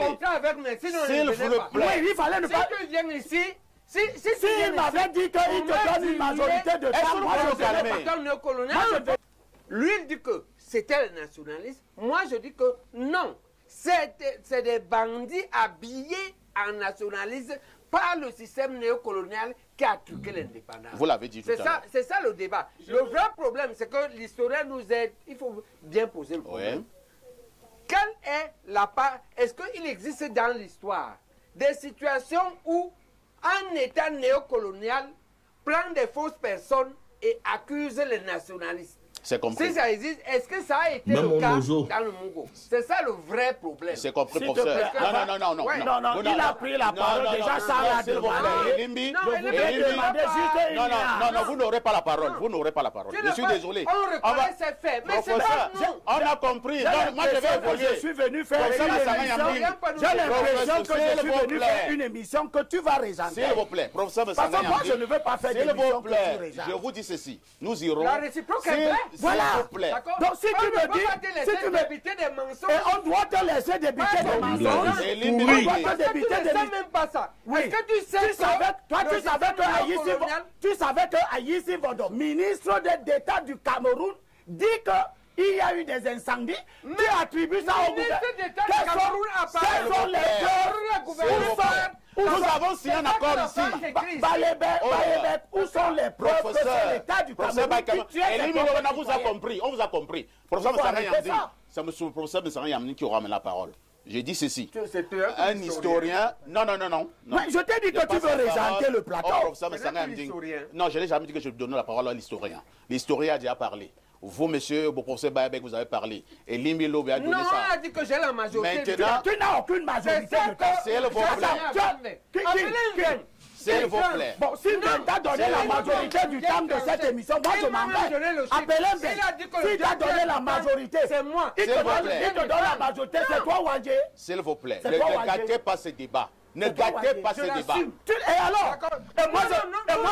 contrat avec moi, sinon S'il vous plaît. Oui, il fallait ne pas... Si tu viens ici, si il m'avait dit qu'il te donne une majorité de femmes, moi je vais... Lui, il dit que c'était le nationalisme. Moi, je dis que non. C'est des bandits habillés en nationalisme par le système néocolonial qui a truqué l'indépendance. Vous l'avez dit tout à l'heure. C'est ça le débat. Le vrai problème, c'est que l'historien nous aide. Il faut bien poser le problème. Ouais. Quelle est la part... Est-ce qu'il existe dans l'histoire des situations où un État néocolonial prend des fausses personnes et accuse les nationalistes? C'est compris. Si ça existe, est-ce que ça a été Même le cas au dans le Mongo? C'est ça le vrai problème. C'est compris, S'il te professeur. plaît. Non. Non, il a pris la parole. Déjà, ça l'a demandé. Limbi, non, vous n'aurez pas la parole. Vous n'aurez pas la parole. Je suis désolé. On reconnaît ses faits, mais c'est pas nous. On a compris. Donc, moi, je vais évoluer. Je suis venu faire une émission. J'ai l'impression que je suis venu faire une émission que tu vas régenter. S'il vous plaît, professeur Parce que moi, je ne veux pas faire d'émission que tu régentes. je vous dis ceci. Nous irons. La réciproque est vraie. Voilà. S'il vous plaît. Donc si tu me dis, débiter des mensonges. et on doit te laisser débiter des mensonges. Oui. On doit te débiter Tu ne des sais même pas ça. Oui. Est-ce que tu sais tu savais que Aïssi Vodo, ministre d'État du Cameroun, dit qu'il y a eu des incendies. Tu attribues ça au gouvernement. Quels sont les Nous avons signé un accord ici. Où sont les preuves que c'est l'État du Cameroun qui on vous a compris. On vous a compris. Professeur Messara Yamni qui aura la parole. J'ai dit ceci. Un historien. Non. Je t'ai dit que tu veux régenter le plateau. Non, je n'ai jamais dit que je donnais la parole à l'historien. L'historien a déjà parlé. Vous, monsieur, le professeur Bayabek, vous avez parlé. Et Limbi Lobe a donné ça. Non, on a dit que j'ai la majorité. Maintenant, tu n'as aucune majorité. C'est le S'il vous plaît. Bon, s'il t'a donné la majorité du temps de cette émission, moi je m'en vais. Appelez-moi. S'il t'a donné la majorité, c'est moi. Il te donne la majorité, c'est toi, Wandje. S'il vous plaît, ne gâtez pas ce débat. Ne gâtez pas ce débat. Et alors? Moi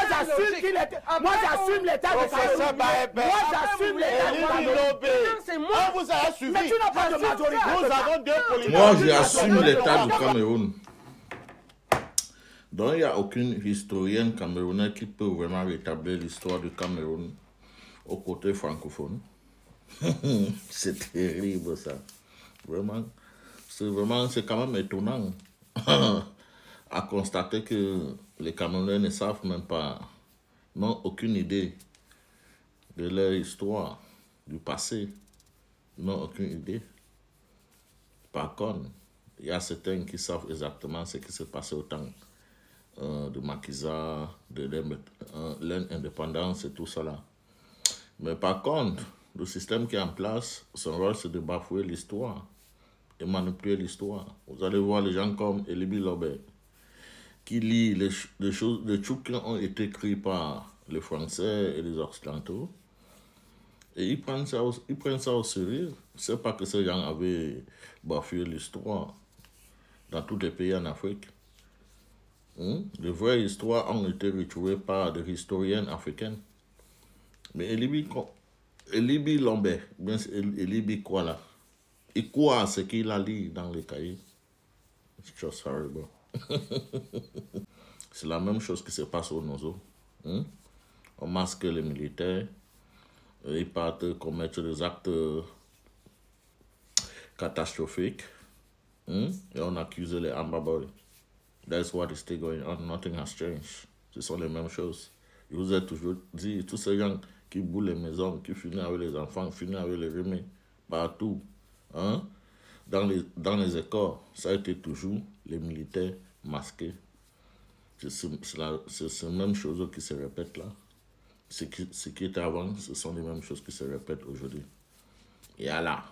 j'assume qu'il était. Moi j'assume l'état de Cameroun. Moi j'assume l'état de Cameroun. On vous a suivi. Mais tu n'as pas de majorité. Nous avons deux politiques. Moi, j'assume l'état du Cameroun. Donc, il n'y a aucune historienne camerounaise qui peut vraiment rétablir l'histoire du Cameroun au côté francophone. C'est terrible, ça. Vraiment. C'est quand même étonnant à constater que les Camerounais ne savent même pas, n'ont aucune idée de leur histoire, du passé. Ils n'ont aucune idée. Par contre, il y a certains qui savent exactement ce qui s'est passé au temps de Makiza, de l'indépendance et tout cela. Mais par contre, le système qui est en place, son rôle c'est de bafouer l'histoire et manipuler l'histoire. Vous allez voir les gens comme Elibi Lobe qui lit les trucs qui ont été écrits par les Français et les Occidentaux et ils prennent ça au sérieux. C'est pas que ces gens avaient bafoué l'histoire dans tous les pays en Afrique. Les vraies histoires ont été retrouvées par des historiennes africaines. Mais Elibi Lombé, bien Elibi quoi là? Il croit ce qu'il a lu dans les cahiers. It's just horrible. C'est la même chose qui se passe au Nozo. On masque les militaires. Ils partent commettre des actes catastrophiques. Et on accuse les Ambaboy. That's what is still going on. Nothing has changed. Ce sont les mêmes choses. Je vous ai toujours dit, tous ces gens qui boulent les maisons, qui finissent avec les enfants, finissent avec les remèdes, partout. Dans les écoles, ça a été toujours les militaires masqués. C'est la même chose qui se répète là. Ce qui était avant, ce sont les mêmes choses qui se répètent aujourd'hui. Et là.